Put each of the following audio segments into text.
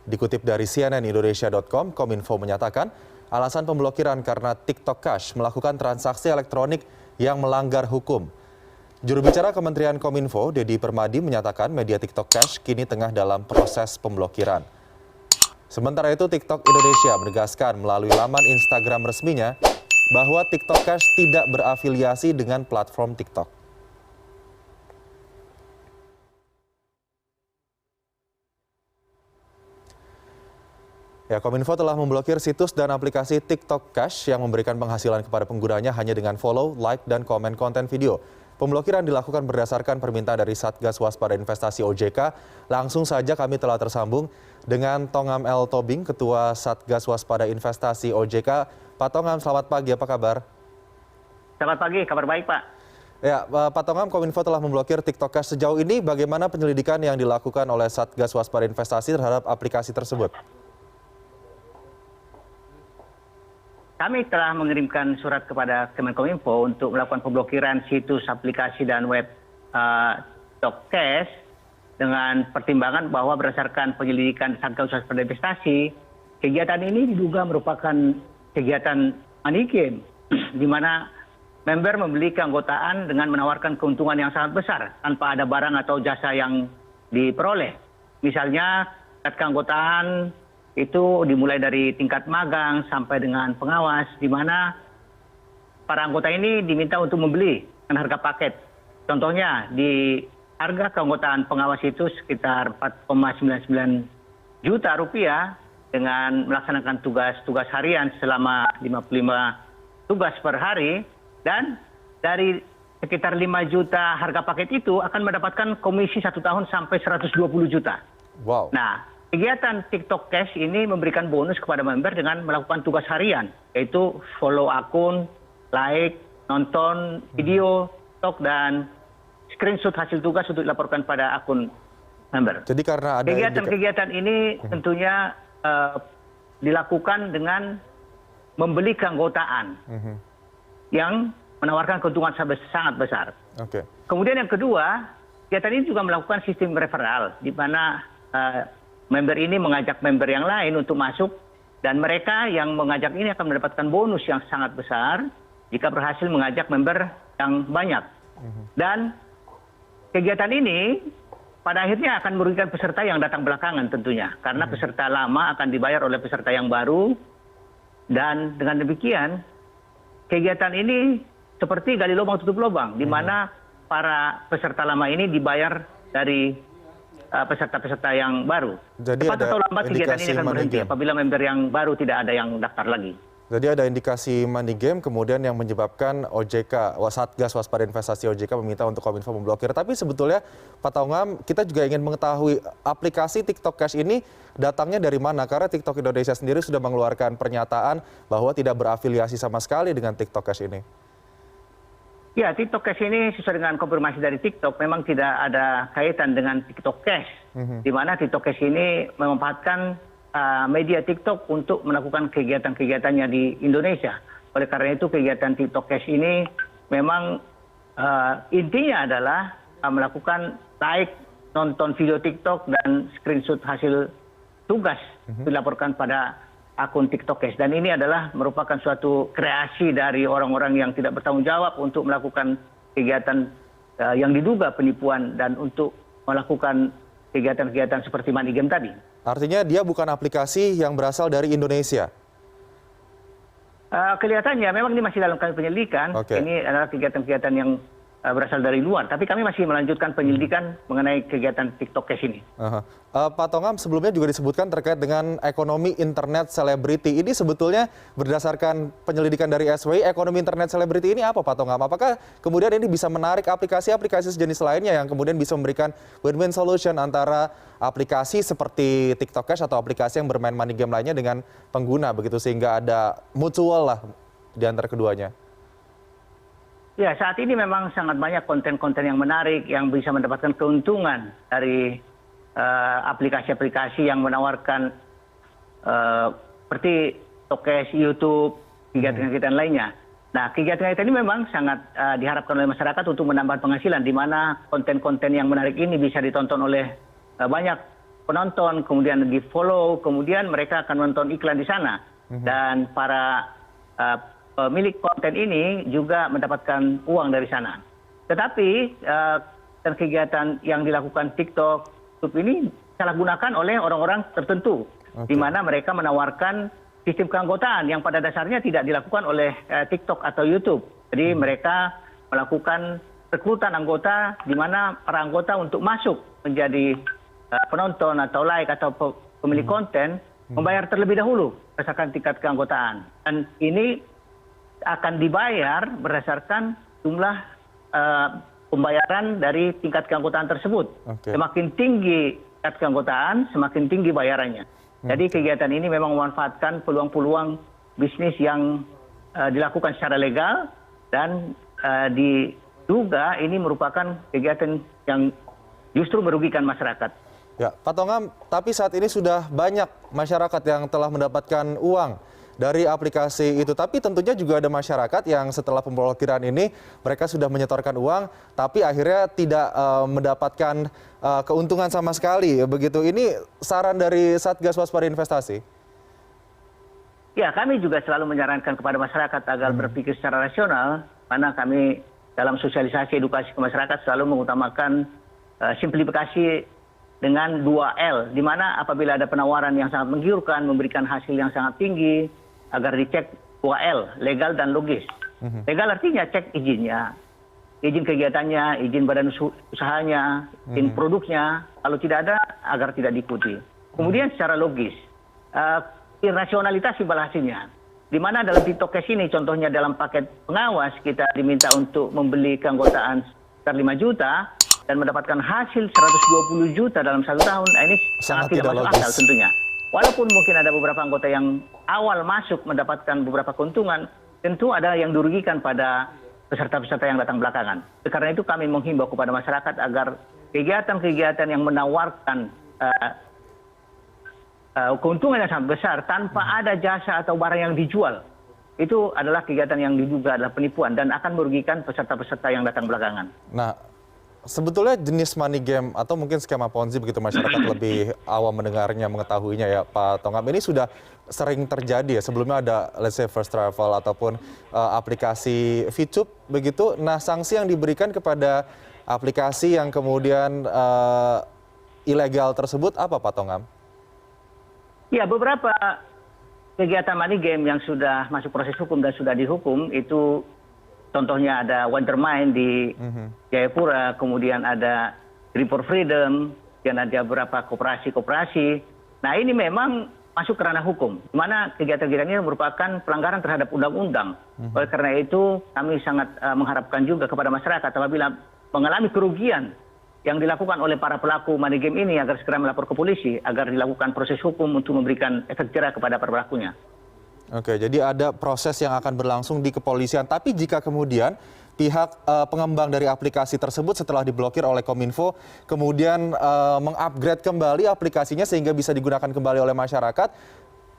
Dikutip dari cnnindonesia.com, Kominfo menyatakan alasan pemblokiran karena TikTok Cash melakukan transaksi elektronik yang melanggar hukum. Juru bicara Kementerian Kominfo, Dedi Permadi, menyatakan media TikTok Cash kini tengah dalam proses pemblokiran. Sementara itu, TikTok Indonesia menegaskan melalui laman Instagram resminya bahwa TikTok Cash tidak berafiliasi dengan platform TikTok. Ya, Kominfo telah memblokir situs dan aplikasi TikTok Cash yang memberikan penghasilan kepada penggunanya hanya dengan follow, like, dan komen konten video. Pemblokiran dilakukan berdasarkan permintaan dari Satgas Waspada Investasi OJK. Langsung saja kami telah tersambung dengan Tongam L. Tobing, Ketua Satgas Waspada Investasi OJK. Pak Tongam, selamat pagi, apa kabar? Selamat pagi, kabar baik Pak. Ya, Pak Tongam, Kominfo telah memblokir TikTok Cash. Sejauh ini bagaimana penyelidikan yang dilakukan oleh Satgas Waspada Investasi terhadap aplikasi tersebut? Kami telah mengirimkan surat kepada Kemenkominfo untuk melakukan pemblokiran situs, aplikasi, dan web TikTok Cash dengan pertimbangan bahwa berdasarkan penyelidikan Satgas Waspada Investasi, kegiatan ini diduga merupakan kegiatan money game, di mana member membeli keanggotaan dengan menawarkan keuntungan yang sangat besar tanpa ada barang atau jasa yang diperoleh. Misalnya, keanggotaan itu dimulai dari tingkat magang sampai dengan pengawas, di mana para anggota ini diminta untuk membeli dengan harga paket. Contohnya, di harga keanggotaan pengawas itu sekitar 4,99 juta rupiah dengan melaksanakan tugas harian selama 55 tugas per hari, dan dari sekitar 5 juta harga paket itu akan mendapatkan komisi 1 tahun sampai 120 juta. Wow. Nah, kegiatan TikTok Cash ini memberikan bonus kepada member dengan melakukan tugas harian, yaitu follow akun, like, nonton video TikTok, dan screenshot hasil tugas untuk dilaporkan pada akun member. Jadi karena ada kegiatan ini tentunya dilakukan dengan membeli keanggotaan yang menawarkan keuntungan sangat besar. Okay. Kemudian yang kedua, kegiatan ini juga melakukan sistem referral, di mana member ini mengajak member yang lain untuk masuk, dan mereka yang mengajak ini akan mendapatkan bonus yang sangat besar jika berhasil mengajak member yang banyak. Dan kegiatan ini pada akhirnya akan merugikan peserta yang datang belakangan tentunya, karena peserta lama akan dibayar oleh peserta yang baru, dan dengan demikian kegiatan ini seperti gali lubang tutup lubang, di mana para peserta lama ini dibayar dari peserta-peserta yang baru. Jadi cepat atau lambat kegiatan ini akan berhenti apabila member yang baru tidak ada yang daftar lagi. Jadi ada indikasi money game kemudian yang menyebabkan OJK, Satgas Waspada Investasi OJK meminta untuk Kominfo memblokir. Tapi sebetulnya Pak Tongam, kita juga ingin mengetahui aplikasi TikTok Cash ini datangnya dari mana? Karena TikTok Indonesia sendiri sudah mengeluarkan pernyataan bahwa tidak berafiliasi sama sekali dengan TikTok Cash ini. Ya, TikTok Cash ini sesuai dengan konfirmasi dari TikTok memang tidak ada kaitan dengan TikTok Cash, di mana TikTok Cash ini memanfaatkan media TikTok untuk melakukan kegiatan-kegiatannya di Indonesia. Oleh karena itu kegiatan TikTok Cash ini memang intinya adalah melakukan like, nonton video TikTok, dan screenshot hasil tugas dilaporkan pada akun TikTok Cash. Dan ini adalah merupakan suatu kreasi dari orang-orang yang tidak bertanggung jawab untuk melakukan kegiatan yang diduga penipuan dan untuk melakukan kegiatan-kegiatan seperti money game tadi. Artinya dia bukan aplikasi yang berasal dari Indonesia? Kelihatannya memang ini masih dalam penyelidikan. Ini adalah kegiatan-kegiatan yang berasal dari luar. Tapi kami masih melanjutkan penyelidikan mengenai kegiatan TikTok Cash ini. Pak Tongam, sebelumnya juga disebutkan terkait dengan ekonomi internet selebriti. Ini sebetulnya berdasarkan penyelidikan dari SWI, ekonomi internet selebriti ini apa Pak Tongam? Apakah kemudian ini bisa menarik aplikasi-aplikasi sejenis lainnya yang kemudian bisa memberikan win-win solution antara aplikasi seperti TikTok Cash atau aplikasi yang bermain money game lainnya dengan pengguna, begitu sehingga ada mutual lah di antara keduanya? Ya, saat ini memang sangat banyak konten-konten yang menarik yang bisa mendapatkan keuntungan dari aplikasi-aplikasi yang menawarkan seperti TikTok Cash, YouTube, kegiatan-kegiatan lainnya. Nah, kegiatan-kegiatan ini memang sangat diharapkan oleh masyarakat untuk menambah penghasilan, di mana konten-konten yang menarik ini bisa ditonton oleh banyak penonton, kemudian di-follow, kemudian mereka akan menonton iklan di sana. Dan para pemilik konten ini juga mendapatkan uang dari sana. Tetapi kegiatan yang dilakukan TikTok, YouTube ini disalahgunakan oleh orang-orang tertentu, di mana mereka menawarkan sistem keanggotaan yang pada dasarnya tidak dilakukan oleh TikTok atau YouTube. Jadi mereka melakukan rekrutan anggota, di mana para anggota untuk masuk menjadi penonton atau like atau pemilik konten membayar terlebih dahulu berdasarkan tingkat keanggotaan. Dan ini akan dibayar berdasarkan jumlah pembayaran dari tingkat keanggotaan tersebut. Semakin tinggi tingkat keanggotaan, semakin tinggi bayarannya. Jadi kegiatan ini memang memanfaatkan peluang-peluang bisnis yang dilakukan secara legal dan diduga ini merupakan kegiatan yang justru merugikan masyarakat. Ya, Pak Tongam, tapi saat ini sudah banyak masyarakat yang telah mendapatkan uang dari aplikasi itu. Tapi tentunya juga ada masyarakat yang setelah pemblokiran ini mereka sudah menyetorkan uang, tapi akhirnya tidak mendapatkan keuntungan sama sekali. Begitu, ini saran dari Satgas Waspada Investasi? Ya, kami juga selalu menyarankan kepada masyarakat agar berpikir secara rasional, karena kami dalam sosialisasi edukasi ke masyarakat selalu mengutamakan simplifikasi dengan 2L, di mana apabila ada penawaran yang sangat menggiurkan, memberikan hasil yang sangat tinggi, agar dicek 2L, legal dan logis. Legal artinya cek izinnya, izin kegiatannya, izin badan usahanya, izin produknya, kalau tidak ada, agar tidak diikuti. Kemudian secara logis, rasionalitas imbal hasilnya. Di mana dalam TikTok Cash ini, contohnya dalam paket pengawas, kita diminta untuk membeli keanggotaan sekitar 5 juta, dan mendapatkan hasil 120 juta dalam 1 tahun, ini sangat tidak masuk akal tentunya. Walaupun mungkin ada beberapa anggota yang awal masuk mendapatkan beberapa keuntungan, tentu ada yang dirugikan pada peserta-peserta yang datang belakangan. Karena itu kami menghimbau kepada masyarakat agar kegiatan-kegiatan yang menawarkan keuntungan yang sangat besar tanpa ada jasa atau barang yang dijual, itu adalah kegiatan yang diduga adalah penipuan dan akan merugikan peserta-peserta yang datang belakangan. Nah, sebetulnya jenis money game atau mungkin skema Ponzi, begitu masyarakat lebih awam mendengarnya, mengetahuinya ya Pak Tongam, ini sudah sering terjadi ya. Sebelumnya ada let's say First Travel ataupun aplikasi VTube begitu. Nah, sanksi yang diberikan kepada aplikasi yang kemudian ilegal tersebut apa Pak Tongam? Ya, beberapa kegiatan money game yang sudah masuk proses hukum dan sudah dihukum itu, contohnya ada Wondermind di Jayapura, kemudian ada Dream for Freedom, dan ada beberapa koperasi-koperasi. Nah, ini memang masuk ke ranah hukum, di mana kegiatan-kegiatan ini merupakan pelanggaran terhadap undang-undang. Oleh karena itu, kami sangat mengharapkan juga kepada masyarakat apabila mengalami kerugian yang dilakukan oleh para pelaku money game ini agar segera melapor ke polisi, agar dilakukan proses hukum untuk memberikan efek jerah kepada para pelakunya. Oke, jadi ada proses yang akan berlangsung di kepolisian. Tapi jika kemudian pihak pengembang dari aplikasi tersebut setelah diblokir oleh Kominfo, kemudian mengupgrade kembali aplikasinya sehingga bisa digunakan kembali oleh masyarakat,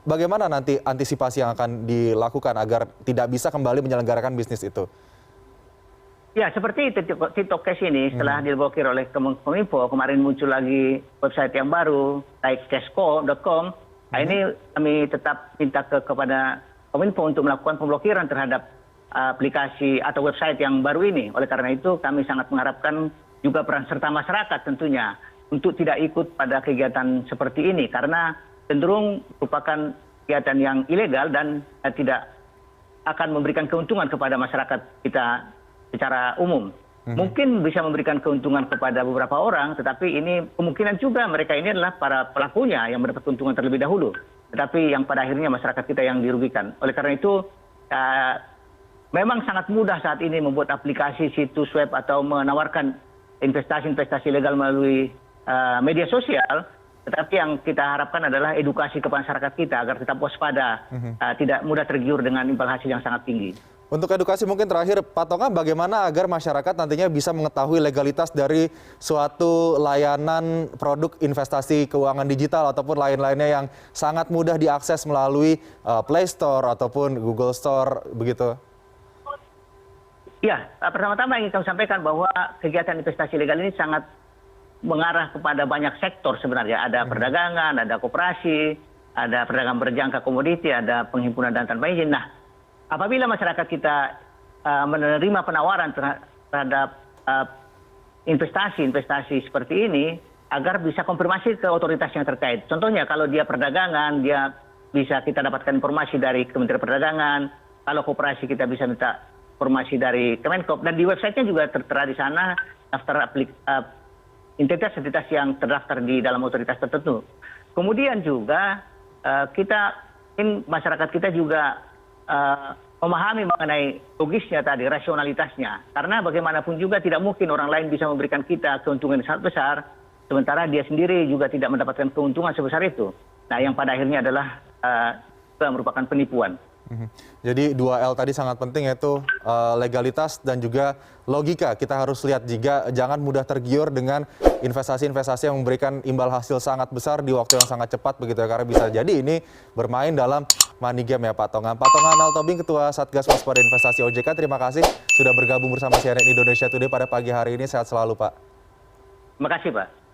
bagaimana nanti antisipasi yang akan dilakukan agar tidak bisa kembali menyelenggarakan bisnis itu? Ya, seperti TikTok Cash ini setelah diblokir oleh Kominfo, kemarin muncul lagi website yang baru, cashco.com. Nah, ini kami tetap minta kepada Kominfo untuk melakukan pemblokiran terhadap aplikasi atau website yang baru ini. Oleh karena itu, kami sangat mengharapkan juga peran serta masyarakat tentunya untuk tidak ikut pada kegiatan seperti ini, karena cenderung merupakan kegiatan yang ilegal dan tidak akan memberikan keuntungan kepada masyarakat kita secara umum. Mungkin bisa memberikan keuntungan kepada beberapa orang, tetapi ini kemungkinan juga mereka ini adalah para pelakunya yang mendapat keuntungan terlebih dahulu. Tetapi yang pada akhirnya masyarakat kita yang dirugikan. Oleh karena itu, memang sangat mudah saat ini membuat aplikasi situs web atau menawarkan investasi-investasi legal melalui media sosial. Tetapi yang kita harapkan adalah edukasi kepada masyarakat kita agar tetap waspada, tidak mudah tergiur dengan imbal hasil yang sangat tinggi. Untuk edukasi mungkin terakhir, Pak Tongam, bagaimana agar masyarakat nantinya bisa mengetahui legalitas dari suatu layanan produk investasi keuangan digital ataupun lain-lainnya yang sangat mudah diakses melalui Play Store ataupun Google Store, begitu? Ya, pertama-tama ingin kami sampaikan bahwa kegiatan investasi legal ini sangat mengarah kepada banyak sektor sebenarnya. Ada perdagangan, ada koperasi, ada perdagangan berjangka komoditi, ada penghimpunan dana tanpa izin. Nah, apabila masyarakat kita menerima penawaran terhadap investasi seperti ini, agar bisa konfirmasi ke otoritas yang terkait. Contohnya kalau dia perdagangan, dia bisa kita dapatkan informasi dari Kementerian Perdagangan. Kalau koperasi kita bisa minta informasi dari Kemenkop. Dan di websitenya juga tertera di sana daftar entitas-entitas yang terdaftar di dalam otoritas tertentu. Kemudian juga masyarakat kita juga memahami mengenai logisnya tadi, rasionalitasnya. Karena bagaimanapun juga tidak mungkin orang lain bisa memberikan kita keuntungan yang sangat besar, sementara dia sendiri juga tidak mendapatkan keuntungan sebesar itu. Nah, yang pada akhirnya adalah merupakan penipuan. Jadi 2L tadi sangat penting, yaitu legalitas dan juga logika. Kita harus lihat juga jangan mudah tergiur dengan investasi-investasi yang memberikan imbal hasil sangat besar di waktu yang sangat cepat begitu ya. Karena bisa jadi ini bermain dalam money game ya Pak Tongan. Pak Tongan L. Tobing, Ketua Satgas Waspada Investasi OJK, terima kasih sudah bergabung bersama CNN Indonesia Today pada pagi hari ini. Sehat selalu Pak. Terima kasih Pak.